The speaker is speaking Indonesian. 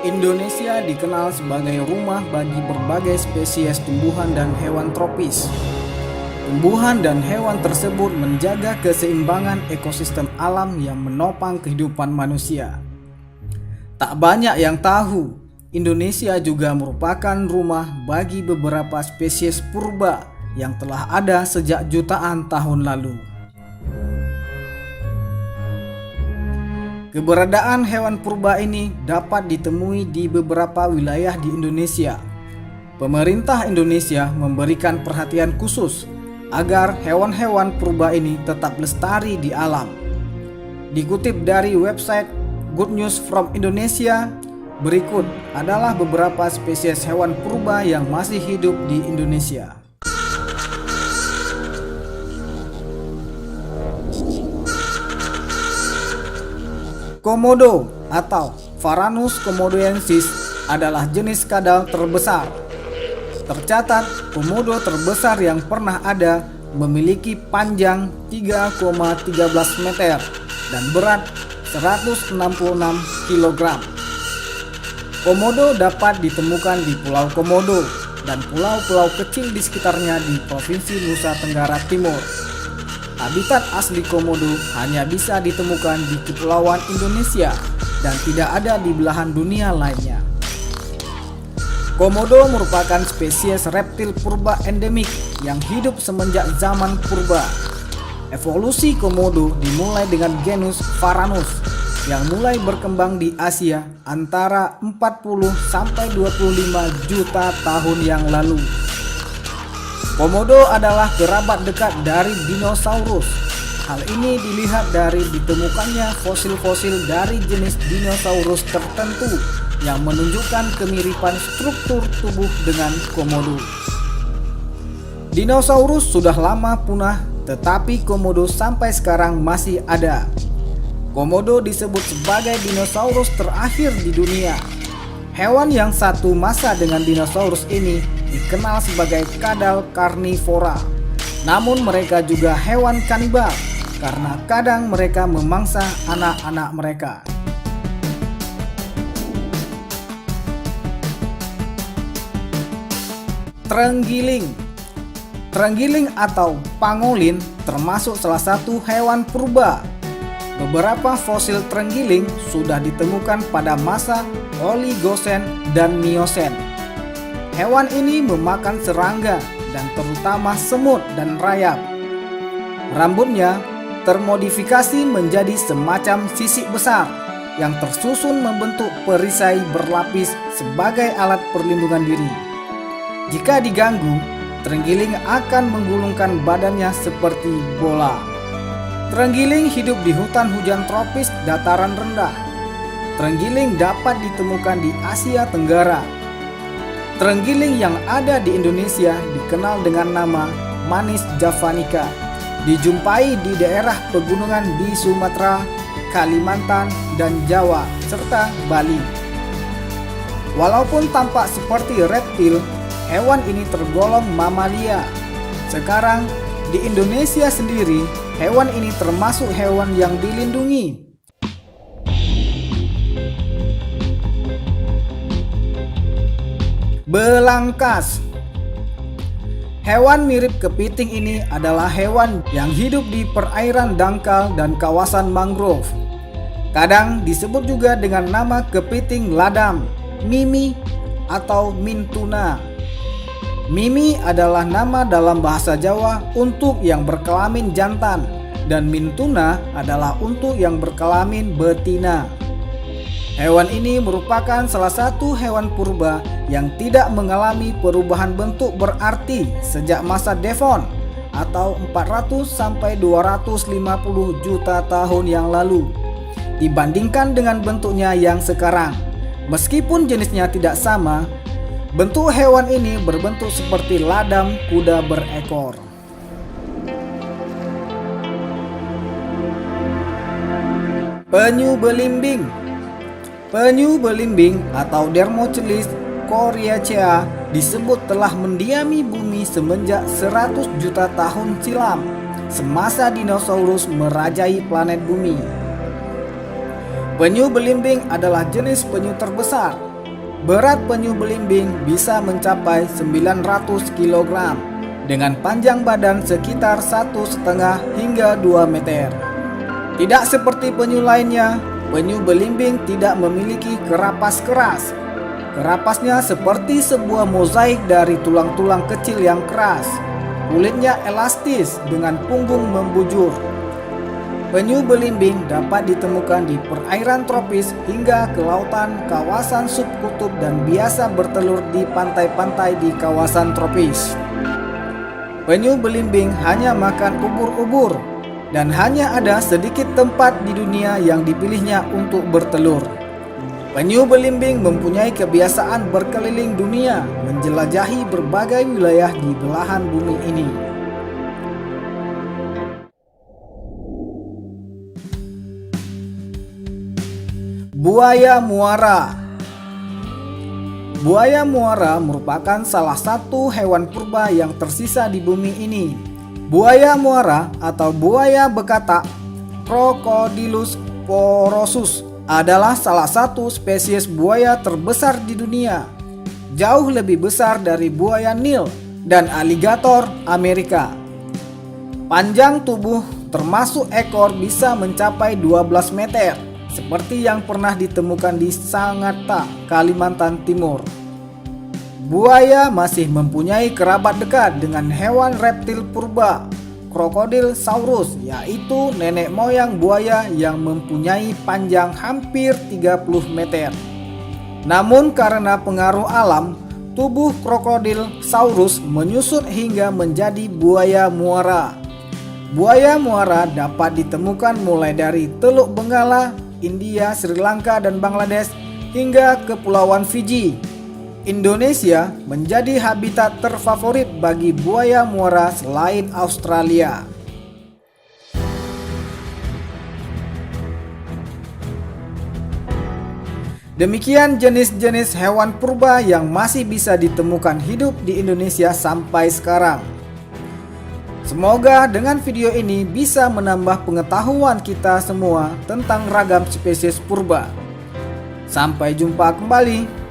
Indonesia dikenal sebagai rumah bagi berbagai spesies tumbuhan dan hewan tropis. Tumbuhan dan hewan tersebut menjaga keseimbangan ekosistem alam yang menopang kehidupan manusia. Tak banyak yang tahu, Indonesia juga merupakan rumah bagi beberapa spesies purba yang telah ada sejak jutaan tahun lalu. Keberadaan hewan purba ini dapat ditemui di beberapa wilayah di Indonesia. Pemerintah Indonesia memberikan perhatian khusus agar hewan-hewan purba ini tetap lestari di alam. Dikutip dari website Good News from Indonesia, berikut adalah beberapa spesies hewan purba yang masih hidup di Indonesia. Komodo atau Varanus komodoensis adalah jenis kadal terbesar. Tercatat, komodo terbesar yang pernah ada memiliki panjang 3,13 meter dan berat 166 kg. Komodo dapat ditemukan di Pulau Komodo dan pulau-pulau kecil di sekitarnya di Provinsi Nusa Tenggara Timur. Habitat asli komodo hanya bisa ditemukan di Kepulauan Indonesia dan tidak ada di belahan dunia lainnya. Komodo merupakan spesies reptil purba endemik yang hidup semenjak zaman purba. Evolusi komodo dimulai dengan genus Varanus yang mulai berkembang di Asia antara 40 sampai 25 juta tahun yang lalu. Komodo adalah kerabat dekat dari dinosaurus. Hal ini dilihat dari ditemukannya fosil-fosil dari jenis dinosaurus tertentu yang menunjukkan kemiripan struktur tubuh dengan komodo. Dinosaurus sudah lama punah, tetapi komodo sampai sekarang masih ada. Komodo disebut sebagai dinosaurus terakhir di dunia. Hewan yang satu masa dengan dinosaurus ini dikenal sebagai kadal karnivora. Namun mereka juga hewan kanibal karena kadang mereka memangsa anak-anak mereka. Terenggiling. Terenggiling atau pangolin termasuk salah satu hewan purba. Beberapa fosil terenggiling sudah ditemukan pada masa Oligosen dan Miosen. Hewan ini memakan serangga dan terutama semut dan rayap. Rambutnya termodifikasi menjadi semacam sisik besar yang tersusun membentuk perisai berlapis sebagai alat perlindungan diri. Jika diganggu, terenggiling akan menggulungkan badannya seperti bola. Terenggiling hidup di hutan hujan tropis dataran rendah. Terenggiling dapat ditemukan di Asia Tenggara. Terenggiling yang ada di Indonesia dikenal dengan nama Manis javanica. Dijumpai di daerah pegunungan di Sumatera, Kalimantan, dan Jawa, serta Bali. Walaupun tampak seperti reptil, hewan ini tergolong mamalia. Sekarang, di Indonesia sendiri, hewan ini termasuk hewan yang dilindungi. Belangkas. Hewan mirip kepiting ini adalah hewan yang hidup di perairan dangkal dan kawasan mangrove. Kadang disebut juga dengan nama kepiting ladam, mimi, atau mintuna. Mimi adalah nama dalam bahasa Jawa untuk yang berkelamin jantan dan mintuna adalah untuk yang berkelamin betina. Hewan ini merupakan salah satu hewan purba yang tidak mengalami perubahan bentuk berarti sejak masa Devon atau 400 sampai 250 juta tahun yang lalu dibandingkan dengan bentuknya yang sekarang. Meskipun jenisnya tidak sama, bentuk hewan ini berbentuk seperti ladam kuda berekor. Penyu belimbing. Penyu belimbing atau Dermochelis coriacea disebut telah mendiami bumi semenjak 100 juta tahun silam, semasa dinosaurus merajai planet bumi. Penyu belimbing adalah jenis penyu terbesar Berat penyu belimbing bisa mencapai 900 kg dengan panjang badan sekitar 1,5 hingga 2 meter. Tidak seperti penyu lainnya, penyu belimbing tidak memiliki kerapas keras. Kerapasnya seperti sebuah mozaik dari tulang-tulang kecil yang keras. Kulitnya elastis dengan punggung membujur. Penyu belimbing dapat ditemukan di perairan tropis hingga ke lautan kawasan subkutub dan biasa bertelur di pantai-pantai di kawasan tropis. Penyu belimbing hanya makan ubur-ubur dan hanya ada sedikit tempat di dunia yang dipilihnya untuk bertelur. Penyu belimbing mempunyai kebiasaan berkeliling dunia, menjelajahi berbagai wilayah di belahan bumi ini. Buaya muara. Buaya muara merupakan salah satu hewan purba yang tersisa di bumi ini. Buaya muara atau buaya bekatak Crocodylus porosus adalah salah satu spesies buaya terbesar di dunia. Jauh lebih besar dari buaya Nil dan aligator Amerika. Panjang tubuh termasuk ekor bisa mencapai 12 meter, seperti yang pernah ditemukan di Sangatta, Kalimantan Timur. Buaya masih mempunyai kerabat dekat dengan hewan reptil purba Crocodylsaurus, yaitu nenek moyang buaya yang mempunyai panjang hampir 30 meter. Namun karena pengaruh alam, tubuh Crocodylsaurus menyusut hingga menjadi buaya muara. Buaya muara dapat ditemukan mulai dari Teluk Benggala, India, Sri Lanka, dan Bangladesh hingga Kepulauan Fiji. Indonesia menjadi habitat terfavorit bagi buaya muara selain Australia. Demikian jenis-jenis hewan purba yang masih bisa ditemukan hidup di Indonesia sampai sekarang. Semoga dengan video ini bisa menambah pengetahuan kita semua tentang ragam spesies purba. Sampai jumpa kembali.